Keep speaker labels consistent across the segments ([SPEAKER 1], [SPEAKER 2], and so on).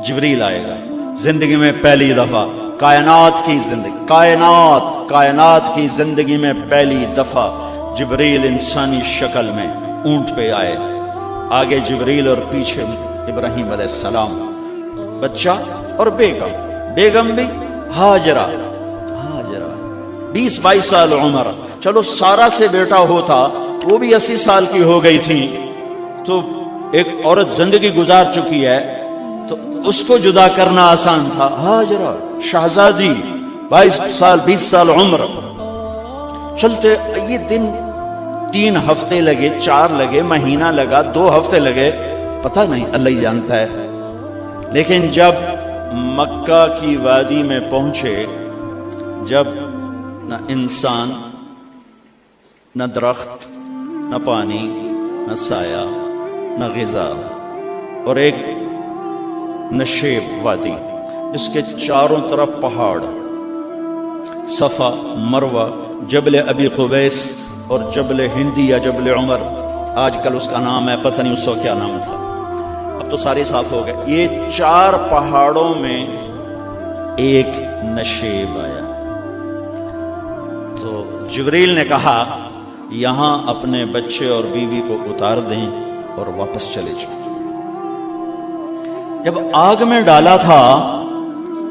[SPEAKER 1] جبریل آئے گا زندگی میں پہلی دفعہ، کائنات کی زندگی میں پہلی دفعہ جبریل انسانی شکل میں اونٹ پہ آئے، آگے جبریل اور پیچھے ابراہیم علیہ السلام، بچہ اور بیگم بھی ہاجرہ 20-22 سال عمر، چلو سارا سے بیٹا ہوتا وہ بھی 80 سال کی ہو گئی تھی، تو ایک عورت زندگی گزار چکی ہے تو اس کو جدا کرنا آسان تھا، ہاجرہ شہزادی 20 سال عمر، چلتے یہ دن 3 ہفتے لگے، 4 لگے، مہینہ لگا، 2 ہفتے لگے، پتہ نہیں، اللہ ہی جانتا ہے۔ لیکن جب مکہ کی وادی میں پہنچے، جب نہ انسان، نہ درخت، نہ پانی، نہ سایہ، نہ غذا، اور ایک نشیب وادی اس کے چاروں طرف پہاڑ، صفا، مروہ، جبل ابی قبیس اور جبل ہندی یا جبل عمر، آج کل اس کا نام ہے، پتہ نہیں اس کو کیا نام تھا، اب تو سارے صاف ہو گئے۔ یہ 4 پہاڑوں میں ایک نشیب آیا، تو جبریل نے کہا یہاں اپنے بچے اور بیوی کو اتار دیں اور واپس چلے جائیں۔ جب آگ میں ڈالا تھا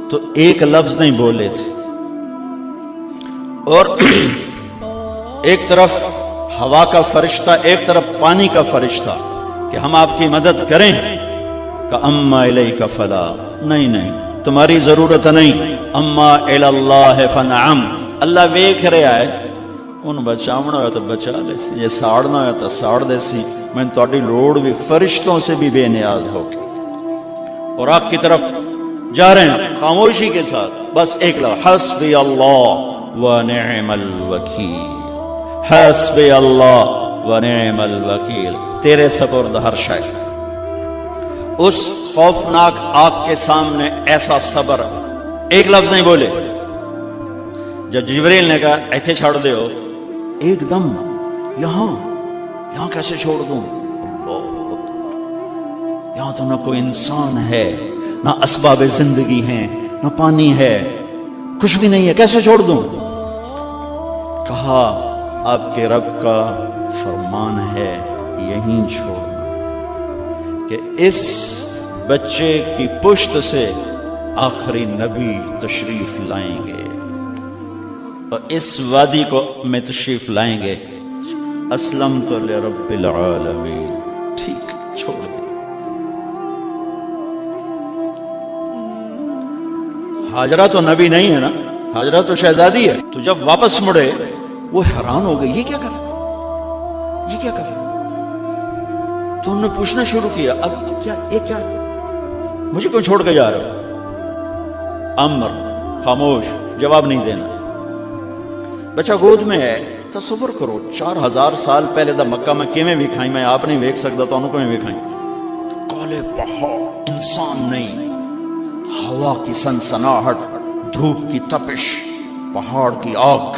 [SPEAKER 1] تو ایک لفظ نہیں بولے تھے، اور ایک طرف ہوا کا فرشتہ، ایک طرف پانی کا فرشتہ کہ ہم آپ کی مدد کریں، کہ اما الیک فلا، نہیں تمہاری ضرورت نہیں، اما اللہ فنعم، اللہ ویکھ رہا ہے، ان بچاونا ہوا تو بچا لے سی، یہ ساڑنا ہوا تو ساڑ دے سی، میں تہاڈی لوڑ بھی فرشتوں سے بھی بے نیاز ہو کے، اور آگ کی طرف جا رہے ہیں خاموشی کے ساتھ، بس ایک لفظ، حسبی اللہ ونعم الوکیل، حسبی اللہ ونعم الوکیل، تیرے سپرد ہر شے۔ اس خوفناک آگ کے سامنے ایسا صبر، ایک لفظ نہیں بولے۔ جب جبریل نے کہا ایتھے چھوڑ دے ہو، ایک دم یہاں کیسے چھوڑ دوں، یہاں تو نہ کوئی انسان ہے، نہ اسباب زندگی ہیں، نہ پانی ہے، کچھ بھی نہیں ہے، کیسے چھوڑ دوں؟ کہا آپ کے رب کا فرمان ہے یہیں چھوڑنا، کہ اس بچے کی پشت سے آخری نبی تشریف لائیں گے اور اس وادی کو میں تشریف لائیں گے، اسلمت لرب العالمین، ٹھیک چھوڑ دے۔ ہاجرہ تو نبی نہیں ہے نا، ہاجرہ تو شہزادی ہے، تو جب واپس مڑے وہ حیران ہو گئی، یہ کیا کر رہا، تو انہوں نے پوچھنا شروع کیا، اب یہ کیا مجھے کیوں چھوڑ کے جا رہے ہو؟ امر، خاموش، جواب نہیں دینا۔ بچہ گود میں ہے، تصور کرو 4000 سال پہلے دا مکہ میں کیویں ویکھائیں، میں آپ نہیں ویکھ سکتا تو انہوں کو ویکھائیں، کالے پہاڑ، انسان نہیں، ہوا کی سنسناہٹ، دھوپ کی تپش، پہاڑ کی آگ،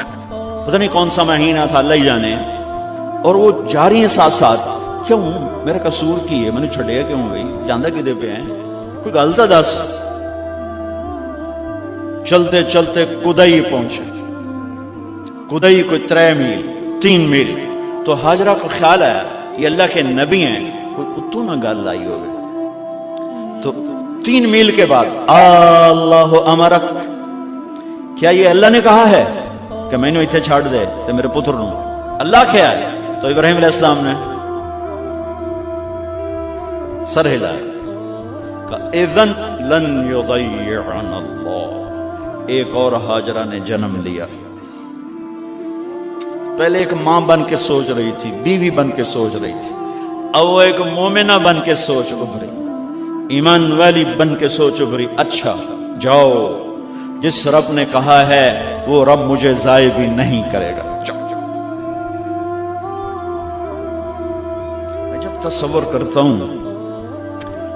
[SPEAKER 1] پتہ نہیں کون سا مہینہ تھا، اللہ ہی جانے، اور وہ جاری ہیں ساتھ ساتھ، کیوں میرا قصور کی ہے، میں نے چھڑیا کیوں بھائی، جاندہ کدے پہ ہیں، کوئی غلطہ دس۔ چلتے چلتے کدئی پہنچے، کدئی کوئی 3 میل 3 میل، تو ہاجرہ کو خیال آیا یہ اللہ کے نبی ہیں، کوئی اتو نہ گل آئی ہوگی، تو 3 میل کے بعد اللہ امرک، کیا یہ اللہ نے کہا ہے کہ میں نے اتنے چھاڑ دے تو میرے پتر نو، اللہ کیا ہے؟ تو ابراہیم علیہ السلام نے سر ہلایا، کہا اذن لن یضیعنا اللہ، ایک اور ہاجرہ نے جنم لیا۔ پہلے ایک ماں بن کے سوچ رہی تھی، بیوی بن کے سوچ رہی تھی، اب وہ ایک مومنہ بن کے سوچ ابھری، ایمان والی بن کے سوچ ابھری، اچھا جاؤ، جس رب نے کہا ہے وہ رب مجھے ضائع بھی نہیں کرے گا، جاؤ۔ میں جب تصور کرتا ہوں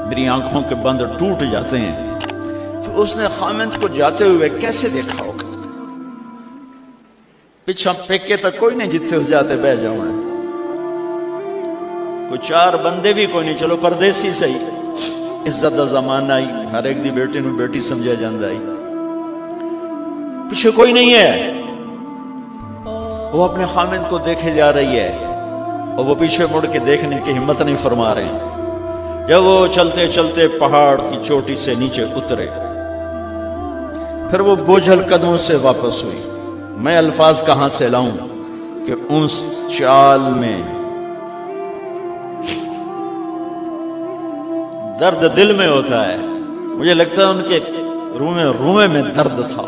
[SPEAKER 1] میری آنکھوں کے بند ٹوٹ جاتے ہیں کہ اس نے خامند کو جاتے ہوئے کیسے دیکھا ہوگا، پچھا پیکے تک کوئی نہیں، جتنے اس جاتے بہ جاؤں، کوئی 4 بندے بھی کوئی نہیں، چلو پردیسی صحیح، عزت دا زمانہ آئی، ہر ایک دی بیٹی نو بیٹی سمجھا جاندہ آئی، پیچھے کوئی نہیں ہے، وہ اپنے خامد کو دیکھے جا رہی ہے اور وہ پیچھے مڑ کے دیکھنے کی ہمت نہیں فرما رہے ہیں۔ جب وہ چلتے چلتے پہاڑ کی چوٹی سے نیچے اترے، پھر وہ بوجھل قدموں سے واپس ہوئی۔ میں الفاظ کہاں سے لاؤں کہ اس چال میں درد دل میں ہوتا ہے۔ مجھے لگتا ہے ان کے رومے میں درد تھا،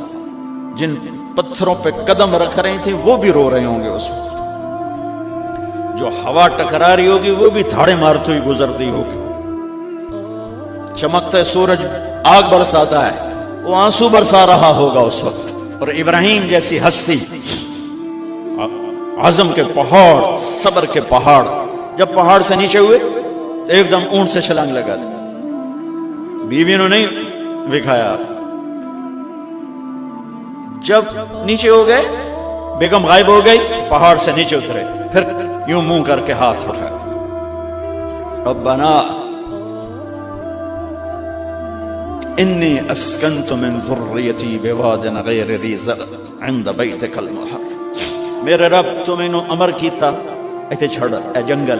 [SPEAKER 1] جن پتھروں پہ قدم رکھ رہی تھی وہ بھی رو رہے ہوں گے اس وقت، جو ہوا ٹکرا رہی ہوگی وہ بھی دھاڑے مارتی ہوئی گزرتی ہوگی، چمکتا سورج آگ برساتا ہے وہ آنسو برسا رہا ہوگا اس وقت۔ اور ابراہیم جیسی ہستی، عزم کے پہاڑ، صبر کے پہاڑ، جب پہاڑ سے نیچے ہوئے تو ایک دم اونٹ سے چھلانگ لگا تھا۔ بیوی نے نہیں دکھایا، جب نیچے ہو گئے بیگم غائب ہو گئی، پہاڑ سے نیچے اترے، پھر یوں منہ کر کے ہاتھ اٹھایا، ربنا انی اسکنت من ذریتی بواد غیر ذی زرع عند بیتک المحرم۔ میرے رب تو میں نے امر کیتا ایتھے چھڑ اے جنگل،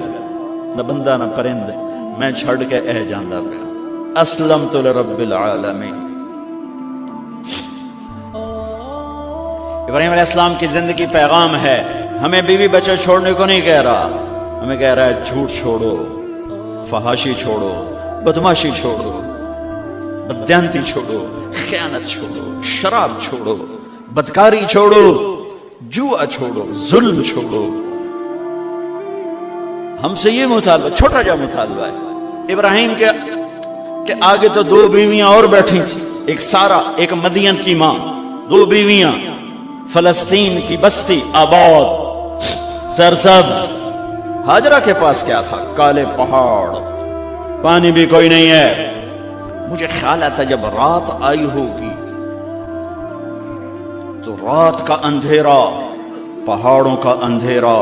[SPEAKER 1] نہ بندہ نہ پرند، میں چھڑ کے اے جاندہ پیا، اسلمت لرب العالمین۔ ابراہیم علیہ السلام کی زندگی پیغام ہے، ہمیں بیوی بچے چھوڑنے کو نہیں کہہ رہا، ہمیں کہہ رہا ہے جھوٹ چھوڑو، فحاشی چھوڑو، بدماشی چھوڑو، بددیانتی چھوڑو، خیانت چھوڑو، شراب چھوڑو، بدکاری چھوڑو، جوا چھوڑو، ظلم چھوڑو۔ ہم سے یہ مطالبہ، چھوٹا جا مطالبہ ہے۔ ابراہیم کے آگے تو دو بیویاں اور بیٹھی تھی، ایک سارا، ایک مدین کی ماں، دو بیویاں، فلسطین کی بستی آباد سرسبز۔ ہاجرہ کے پاس کیا تھا؟ کالے پہاڑ، پانی بھی کوئی نہیں ہے۔ مجھے خیال آتا جب رات آئی ہوگی تو رات کا اندھیرا، پہاڑوں کا اندھیرا،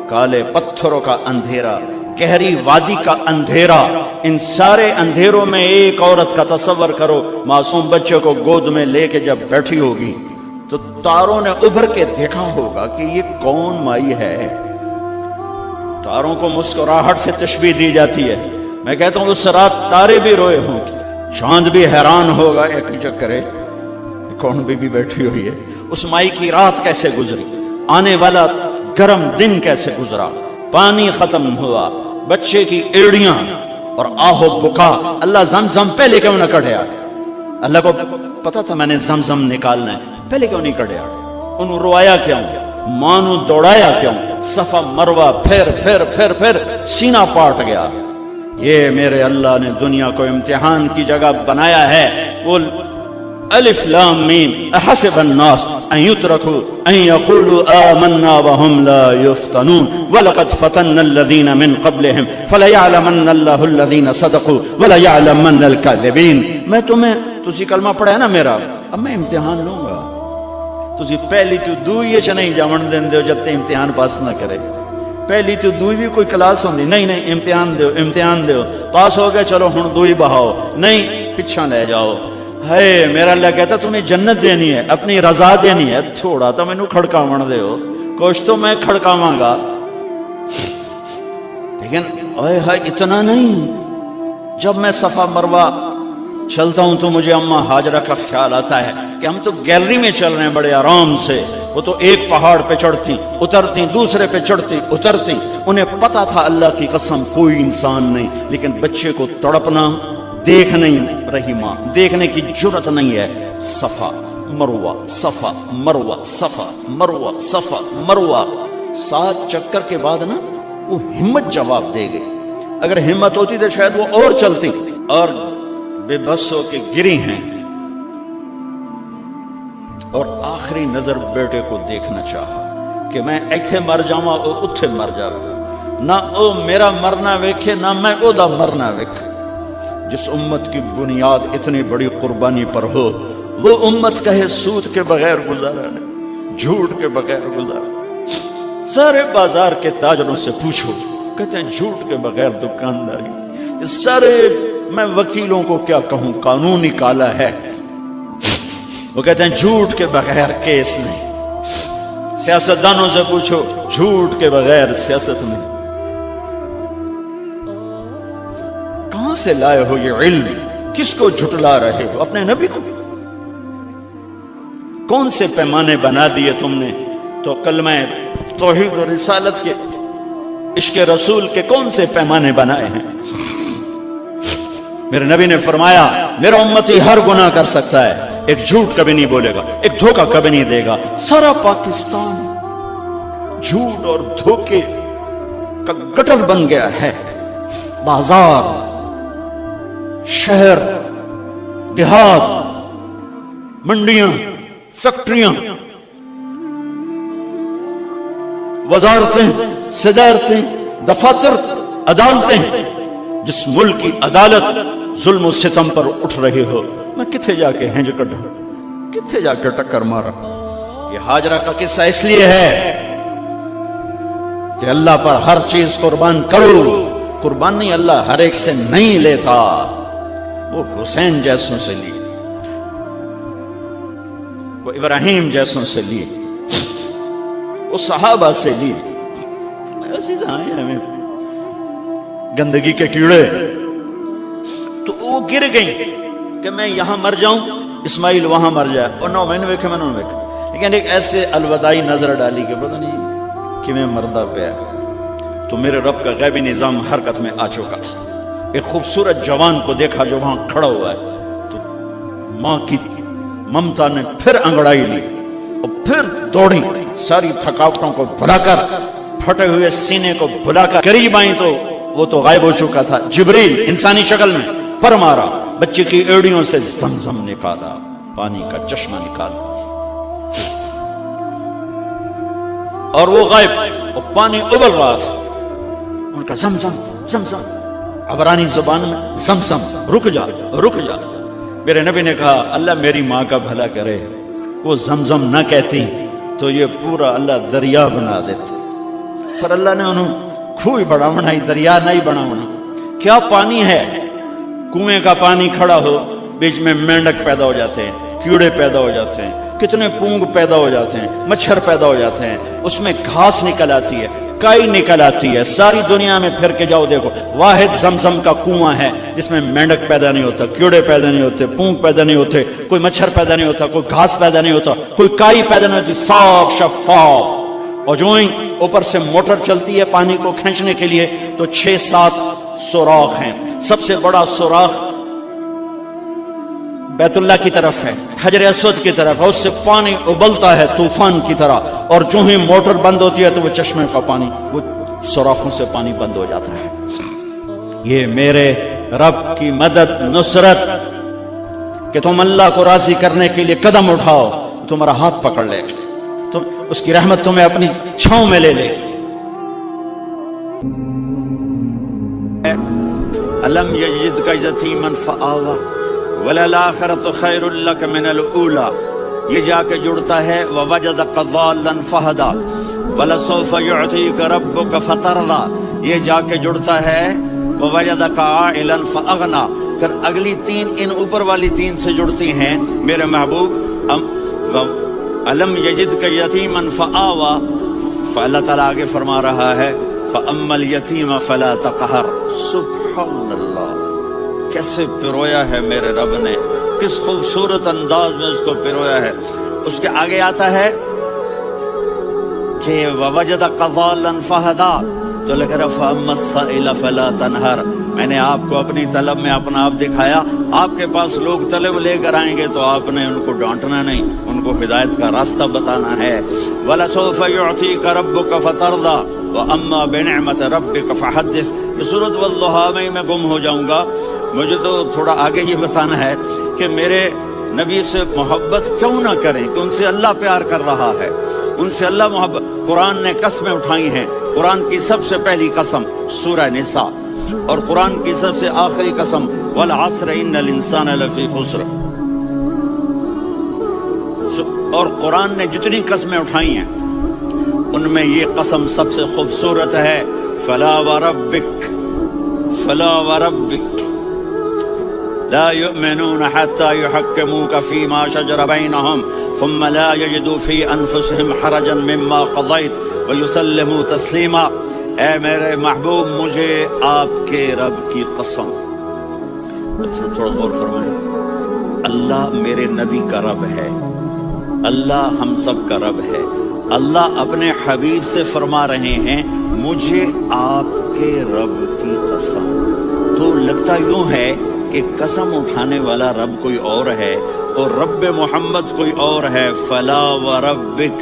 [SPEAKER 1] کالے پتھروں کا اندھیرا، گہری وادی کا اندھیرا، ان سارے اندھیروں میں ایک عورت کا تصور کرو، معصوم بچے کو گود میں لے کے جب بیٹھی ہوگی تو تاروں نے ابھر کے دیکھا ہوگا کہ یہ کون مائی ہے۔ تاروں کو مسکراہٹ سے تشبیہ دی جاتی ہے، میں کہتا ہوں اس رات تارے بھی روئے ہوں گے، چاند بھی حیران ہوگا، ایک چکرے کون بی بی بیٹھی ہوئی ہے، اس مائی کی رات کیسے گزری، آنے والا گرم دن کیسے گزرا، پانی ختم ہوا، بچے کی ایڑیاں اور آہو بکا۔ اللہ زمزم پہلے کیوں نہ کڑھیا؟ اللہ کو پتا تھا میں نے زمزم نکالنا ہے، پہلے کیوں نہیں کڑھیا؟ انہوں روایا کیوں؟ مانو دوڑایا کیوں؟ صفا مروہ پھر پھر پھر پھر سینہ پاٹ گیا۔ یہ میرے اللہ نے دنیا کو امتحان کی جگہ بنایا ہے۔ وہ الف لام میم احسب الناس ان يتركوا ان يقولوا آمنا وهم لا يفتنون ولقد فتنا الذين من قبلهم فليعلمن الله الذين صدقوا وليعلمن الكاذبين۔ میں تمہیں، تسی کلمہ پڑھا ہے نا میرا، اب میں امتحان لوں گا، تسی پہلی تو دوئی چ نہیں جاون دیندے ہو جب تے امتحان پاس نہ کرے۔ پہلی تو دوئی بھی کوئی کلاس ہوندی نہیں، نہیں امتحان دیو، امتحان دیو، پاس ہو گئے چلو ہن دوئی بہاؤ، نہیں پچھا لے جاؤ۔ ہے میرا اللہ کہتا تمہیں جنت دینی ہے، اپنی رضا دینی ہے، تھوڑا تو مینوں کھڑکاون دے ہو، کچھ تو میں کھڑکاواں گا، لیکن اوے ہائے اتنا نہیں۔ جب میں صفا مروہ چلتا ہوں تو مجھے اماں ہاجرہ کا خیال آتا ہے کہ ہم تو گیلری میں چل رہے ہیں بڑے آرام سے، وہ تو ایک پہاڑ پہ چڑھتی اترتی، دوسرے پہ چڑھتی اترتی، انہیں پتا تھا اللہ کی قسم کوئی انسان نہیں، لیکن بچے کو تڑپنا دیکھ نہیں رہی ماں، دیکھنے کی جرت نہیں ہے۔ صفا مروہ، صفا مروہ، صفا مروہ، صفا مروہ، 7 چکر کے بعد نا وہ ہمت جواب دے گئی۔ اگر ہمت ہوتی تو شاید وہ اور چلتی، اور بے بس ہو کے گری ہیں، اور آخری نظر بیٹے کو دیکھنا چاہا کہ میں ایتھے مر جاواں او اتھے مر جاواں، نہ او میرا مرنا ویکھے نہ میں او دا مرنا ویکھے۔ جس امت کی بنیاد اتنی بڑی قربانی پر ہو، وہ امت کہے سود کے بغیر گزارا نہیں، جھوٹ کے بغیر گزارا۔ سارے بازار کے تاجروں سے پوچھو، کہتے ہیں جھوٹ کے بغیر دکانداری، سارے میں وکیلوں کو کیا کہوں، قانون نکالا ہے، وہ کہتے ہیں جھوٹ کے بغیر کیس نہیں۔ سیاستدانوں سے پوچھو، جھوٹ کے بغیر سیاست نہیں۔ کہاں سے لائے ہو یہ علم؟ کس کو جھٹلا رہے ہو؟ اپنے نبی کو؟ کون سے پیمانے بنا دیے تم نے؟ تو کلمہ توحید و رسالت کے، عشق رسول کے کون سے پیمانے بنائے ہیں؟ میرے نبی نے فرمایا میرا امتی ہر گناہ کر سکتا ہے، ایک جھوٹ کبھی نہیں بولے گا، ایک دھوکہ کبھی نہیں دے گا۔ سارا پاکستان جھوٹ اور دھوکے کا گٹر بن گیا ہے۔ بازار، شہر، دیہات، منڈیاں، فیکٹریاں، وزارتیں، صدارتیں، دفاتر، عدالتیں، جس ملک کی عدالت ظلم و ستم پر اٹھ رہی ہو، میں کتھے جا کے ہنج کڈھا، کتھے جا کے ٹکر مارا۔ یہ ہاجرہ کا قصہ اس لیے ہے کہ اللہ پر ہر چیز قربان کرو۔ قربانی اللہ ہر ایک سے نہیں لیتا، وہ حسین جیسوں سے لی، وہ ابراہیم جیسوں سے لی، وہ صحابہ سے لی۔ ایسی ہمیں گندگی کے کیڑے، تو وہ گر گئیں کہ میں یہاں مر جاؤں، اسماعیل وہاں مر جائے، اور نو میں نے ویکھے، میں نے ویکھے، لیکن ایک ایسے الوداعی نظر ڈالی کہ پتہ نہیں کہ میں مردہ پیا، تو میرے رب کا غیبی نظام حرکت میں آ چکا تھا۔ ایک خوبصورت جوان کو دیکھا جو وہاں کھڑا ہوا ہے، تو ماں کی ممتا نے پھر انگڑائی لی اور پھر دوڑی، ساری تھکاوٹوں کو بھلا کر، پھٹے ہوئے سینے کو بھلا کر قریب آئیں تو وہ تو غائب ہو چکا تھا۔ جبریل انسانی شکل میں پر مارا، بچے کی ایڑیوں سے زمزم نکالا، پانی کا چشمہ نکالا، اور وہ غائب، اور پانی ابل رہا تھا۔ ان کا زمزم زمزم، عبرانی زبان میں زمزم، رک جا رک جا۔ میرے نبی نے کہا اللہ میری ماں کا بھلا کرے، وہ زمزم نہ کہتی تو یہ پورا اللہ دریا بنا دیتا، پر اللہ نے انہوں کھوئی بڑا بنائی، دریا نہیں بنا بنا۔ کیا پانی ہے، کنویں کا پانی کھڑا ہو، بیچ میں مینڈک پیدا ہو جاتے ہیں، کیڑے پیدا ہو جاتے ہیں، کتنے پونگ پیدا ہو جاتے ہیں، مچھر پیدا ہو جاتے ہیں، اس میں گھاس نکل آتی ہے، کائی نکل آتی ہے۔ ساری دنیا میں پھر کے جاؤ دیکھو، واحد زمزم کا کنواں ہے جس میں مینڈک پیدا نہیں ہوتا، کیڑے پیدا نہیں ہوتے، پونگ پیدا نہیں ہوتے، کوئی مچھر پیدا نہیں ہوتا، کوئی گھاس پیدا نہیں ہوتا، کوئی کائی پیدا نہیں ہوتی، صاف شفاف۔ اور جو ہی اوپر سے موٹر چلتی ہے پانی کو کھینچنے کے لیے تو 6-7 سوراخ ہیں۔ سب سے بڑا سوراخ بیت اللہ کی طرف ہے، حجر اسود کی طرف ہے، اس سے پانی ابلتا ہے طوفان کی طرح، اور جو ہی موٹر بند ہوتی ہے تو وہ چشمے کا پانی، وہ سوراخوں سے پانی بند ہو جاتا ہے۔ یہ میرے رب کی مدد، نصرت، کہ تم اللہ کو راضی کرنے کے لیے قدم اٹھاؤ، تمہارا ہاتھ پکڑ لے گا، تو اس کی رحمت تمہیں اپنی چھاؤں میں لے لے گی۔ الم یجدک یتیما فآوی وللآخرۃ خیر لک من الاولی، یہ جا کے جڑتا ہے ووجدک ضالا فہدی ولسوف یعطیک ربک فترضی، یہ جا کے جڑتا ہے ووجدک عائلا فاغنی، پھر اگلی 3 ان اوپر والی 3 سے جڑتی ہیں میرے محبوب۔ الم یجدک یتیما فآوی، فاللہ تعالیٰ آگے فرما رہا ہے فاما الیتیم فلا تقہر۔ سبحان اللہ، کیسے پرویا ہے میرے رب نے، کس خوبصورت انداز میں اس کو پرویا ہے۔ اس کے آگے آتا ہے کہ ووجدک ضالا فہدی، تو لگ رہا فاما السائل فلا تنہر، میں نے آپ کو اپنی طلب میں اپنا آپ دکھایا۔ آپ کے پاس لوگ طلب لے کر آئیں گے تو آپ نے ان کو ڈانٹنا نہیں، ان کو ہدایت کا راستہ بتانا ہے۔ وَلَسَوْفَ يُعْطِيكَ رَبُّكَ فَتَرْضَى وَأَمَّا بِنِعْمَةِ رَبِّكَ فَحَدِّثْ۔ یہ سورۃ والضحیٰ میں گم ہو جاؤں گا، مجھے تو تھوڑا آگے یہ بتانا ہے کہ میرے نبی سے محبت کیوں نہ کریں، کہ ان سے اللہ پیار کر رہا ہے، ان سے اللہ محبت۔ قرآن نے قسمیں اٹھائی ہیں، قرآن کی سب سے پہلی قسم سورہ نساء، اور قرآن کی سب سے آخری قسم والعصر ان الانسان لفی خسر۔ اور قرآن نے جتنی قسمیں اٹھائی ہیں ان میں یہ قسم سب سے خوبصورت ہے، فلا وربک، فلا وربک، لا يؤمنون حتى يحكموك فيما شجر بينهم ثم لا يجدوا في انفسهم حرجا مما قضيت ويسلموا تسلیما۔ اے میرے محبوب مجھے آپ کے رب کی قسم، تھوڑا غور فرمائیں، اللہ میرے نبی کا رب ہے، اللہ ہم سب کا رب ہے، اللہ اپنے حبیب سے فرما رہے ہیں مجھے آپ کے رب کی قسم۔ تو لگتا یوں ہے کہ قسم اٹھانے والا رب کوئی اور ہے اور رب محمد کوئی اور ہے۔ فلا وربک،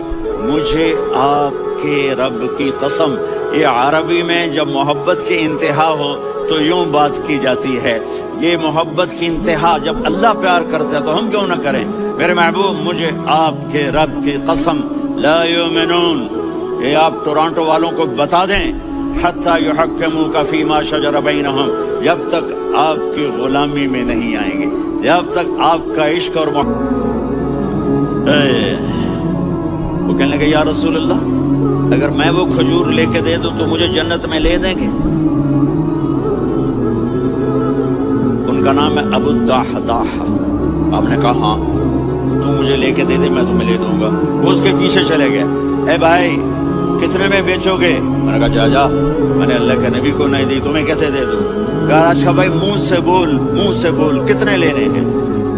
[SPEAKER 1] مجھے آپ کے رب کی قسم۔ یہ عربی میں جب محبت کی انتہا ہو تو یوں بات کی جاتی ہے، یہ محبت کی انتہا جب اللہ پیار کرتا ہے تو ہم کیوں نہ کریں۔ میرے محبوب مجھے آپ کے رب کی قسم، لا یؤمنون، یہ آپ ٹورانٹو والوں کو بتا دیں، حتی یحکموک فیما شجر بینہم، جب تک آپ کی غلامی میں نہیں آئیں گے، جب تک آپ کا عشق اور وہ کہنے لگے یا رسول اللہ اگر میں وہ کھجور لے کے دے دوں تو مجھے جنت میں لے دیں گے؟ ان کا نام ہے ابو الدحداح۔ آپ نے کہا ہاں تو مجھے لے کے دے دے میں تمہیں لے دوں گا۔ وہ اس کے پیچھے چلے گئے، اے بھائی کتنے میں بیچو گے؟ میں نے کہا جا جا، میں نے اللہ کے نبی کو نہیں دی، تمہیں کیسے دے دوں؟ کہا اچھا بھائی منہ سے بول کتنے لینے ہیں؟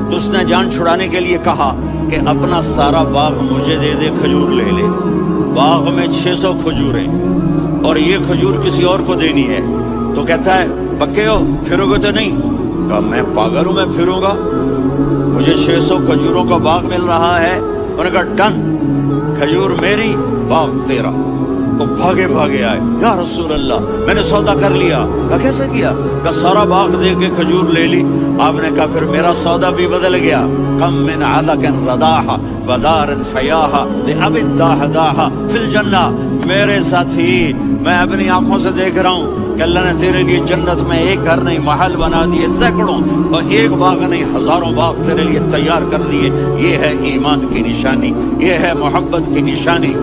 [SPEAKER 1] تو اس نے جان چھڑانے کے لیے کہا کہ اپنا سارا باغ مجھے دے دے، کھجور لے لے۔ باغ میں 600 کھجوریں اور یہ کھجور کسی اور کو دینی ہے۔ تو کہتا ہے پکے ہو، پھرو گے تو نہیں؟ کہا میں پاگل ہوں، میں پھروں گا؟ مجھے 600 کھجوروں کا باغ مل رہا ہے۔ انہوں نے کہا ڈن، کھجور میری، باغ تیرا۔ وہ بھاگے آئے، یا رسول اللہ میں نے سودا کر لیا۔ کہا کیسے کیا؟ کہا سارا باغ دے کے کھجور لے لی۔ آپ نے کہا پھر میرا سودا بھی بدل گیا۔ کم من عدق رداح ودار فیاح لأبی الدحداح فی الجنہ۔ میرے ساتھی میں اپنی آنکھوں سے دیکھ رہا ہوں کہ اللہ نے تیرے لیے جنت میں ایک گھر نہیں محل بنا دیے سینکڑوں، اور ایک باغ نہیں ہزاروں باغ تیرے لیے تیار کر دیے۔ یہ ہے ایمان کی نشانی، یہ ہے محبت کی نشانی۔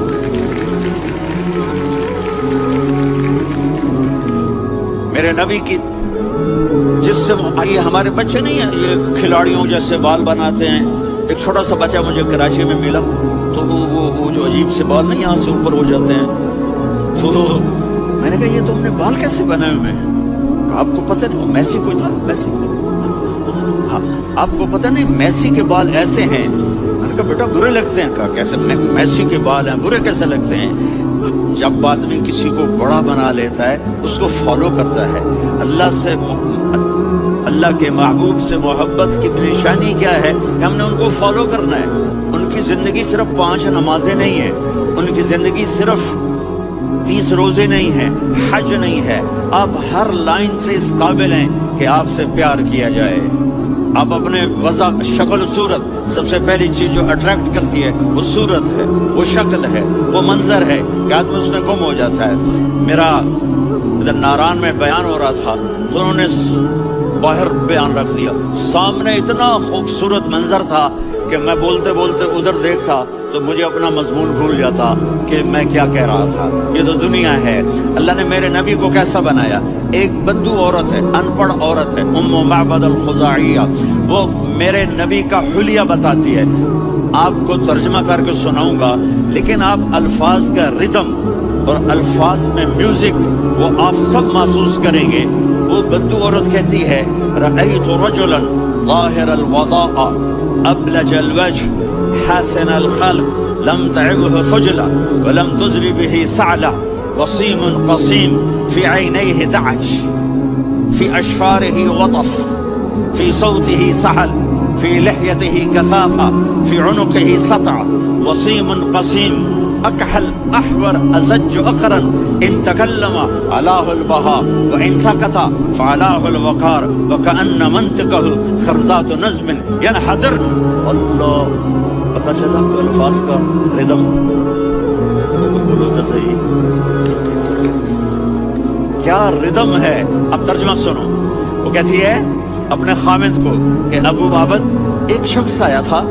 [SPEAKER 1] میرے نبی کی جس سے یہ ہمارے بچے نہیں ہیں، یہ کھلاڑیوں جیسے بال بناتے ہیں۔ ایک چھوٹا سا بچہ مجھے کراچی میں ملا، تو وہ جو عجیب سے بال نہیں یہاں سے اوپر ہو جاتے ہیں، تو میں نے کہا یہ تم نے بال کیسے بنائے ہوئے ہیں؟ آپ کو پتہ نہیں میسی کوئی تھا، میسی، ہاں آپ کو پتہ نہیں میسی کے بال ایسے ہیں؟ میں نے کہا بیٹا برے لگتے ہیں۔ کہا کیسے؟ میسی کے بال ہیں برے کیسے لگتے ہیں؟ جب آدمی کسی کو بڑا بنا لیتا ہے اس کو فالو کرتا ہے۔ اللہ کے محبوب سے محبت کی نشانی کیا ہے کہ ہم نے ان کو فالو کرنا ہے۔ ان کی زندگی صرف 5 نمازیں نہیں ہیں، ان کی زندگی صرف 30 روزے نہیں ہیں، حج نہیں ہے۔ آپ ہر لائن سے اس قابل ہیں کہ آپ سے پیار کیا جائے۔ آپ اپنے وضع، شکل و صورت، سب سے پہلی چیز جو اٹریکٹ کرتی ہے وہ صورت ہے، وہ شکل ہے، وہ منظر ہے کہ آدمی اس میں گم ہو جاتا ہے۔ میرا ادھر ناران میں بیان ہو رہا تھا تو انہوں نے باہر بیان رکھ دیا، سامنے اتنا خوبصورت منظر تھا کہ میں بولتے بولتے ادھر دیکھتا تو مجھے اپنا مضمون بھول جاتا کہ میں کیا کہہ رہا تھا۔ یہ تو دنیا ہے۔ اللہ نے میرے نبی کو کیسا بنایا؟ ایک بدو عورت ہے، ان پڑھ عورت ہے، ام معبد الخزاعیہ، وہ میرے نبی کا حلیہ بتاتی ہے۔ آپ کو ترجمہ کر کے سناؤں گا، لیکن آپ الفاظ کا ردم اور الفاظ میں میوزک وہ آپ سب محسوس کریں گے۔ وہ بدو عورت کہتی ہے رأیت رجلا ظاہر الوضاء ابلج الوجه حسن الخلق لم تعبه خجلة ولم تزر به سعلة وصيم قصيم في عينيه دعج في أشفاره وطف في صوته سحل في لحيته كثافة في عنقه سطع وصيم قصيم أكحل أحور أزج أقرن إن تكلم علاه البهاء وإن سكت فعلاه الوقار وكأن منطقه خرزات نزم ينحدرن۔ اللہ پتہ چلا الفاظ کا ردم؟ بولو تو صحیح، کیا ردم ہے؟ اب ترجمہ سنو۔ وہ کہتی ہے اپنے خامد کو کہ ابو بابد ایک شخص آیا تھا،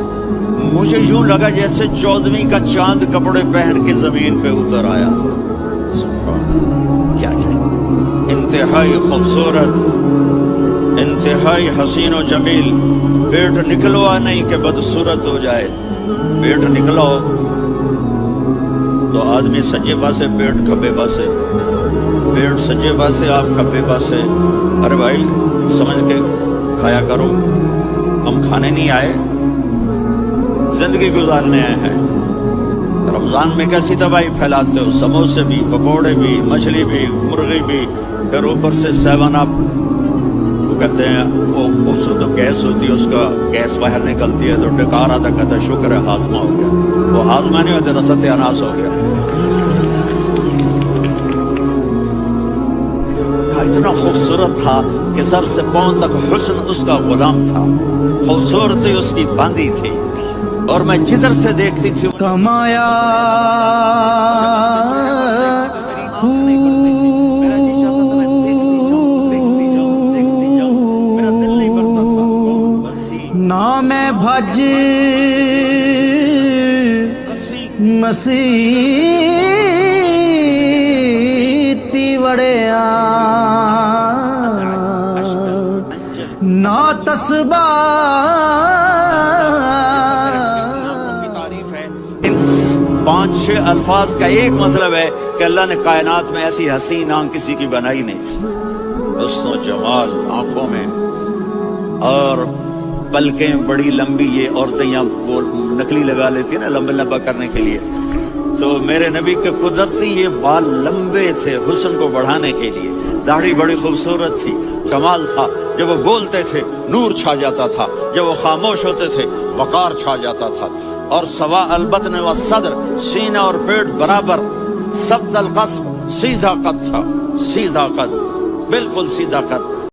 [SPEAKER 1] مجھے یوں لگا جیسے 14ویں کا چاند کپڑے پہن کے زمین پہ اتر آیا۔ کیا انتہائی خوبصورت، انتہائی حسین و جمیل، پیٹ نکلوا نہیں کہ بدصورت ہو جائے، پیٹ نکلاؤ تو آدمی سجے پاسے پیٹ کھبے پاسے، پیٹ سجے پاسے آپ کھبے پاسے، ارے بھائی سمجھ کے کھایا کرو، ہم کھانے نہیں آئے، زندگی گزارنے آئے ہیں۔ رمضان میں کیسی تباہی پھیلاتے ہو، سموسے بھی، پکوڑے بھی، مچھلی بھی، مرغی بھی، پھر اوپر سے 7 اپ، وہ کہتے ہیں اس تو گیس ہوتی ہے، اس کا گیس باہر نکلتی ہے تو ڈکار آتا، کہتا ہے شکر ہے ہاضمہ ہو گیا، وہ ہاضمہ نہیں ہوتے، رسط اناس ہو گیا۔ اتنا خوبصورت تھا کہ سر سے پاؤں تک حسن اس کا غلام تھا، خوبصورتی اس کی باندھی تھی، اور میں جدھر سے دیکھتی تھی
[SPEAKER 2] کمایا نہ میں بھج مسیح تی وڑیا نہ تسبہ۔
[SPEAKER 1] پانچ چھ الفاظ کا ایک مطلب ہے کہ اللہ نے کائنات میں ایسی حسین آنکھ کسی کی بنائی نہیں تھی، حسن و جمال آنکھوں میں، اور پلکیں بڑی لمبی، یہ عورتیں یہاں وہ نکلی لگا لیتی ہیں نا لمبا لمبا کرنے کے لیے، تو میرے نبی کے قدرتی یہ بال لمبے تھے حسن کو بڑھانے کے لیے، داڑھی بڑی خوبصورت تھی، کمال تھا، جب وہ بولتے تھے نور چھا جاتا تھا، جب وہ خاموش ہوتے تھے وقار چھا جاتا تھا، اور سوا البطن و صدر، سینہ اور پیٹ برابر، سبت القصب، سیدھا قد تھا، سیدھا قد، بالکل سیدھا قد،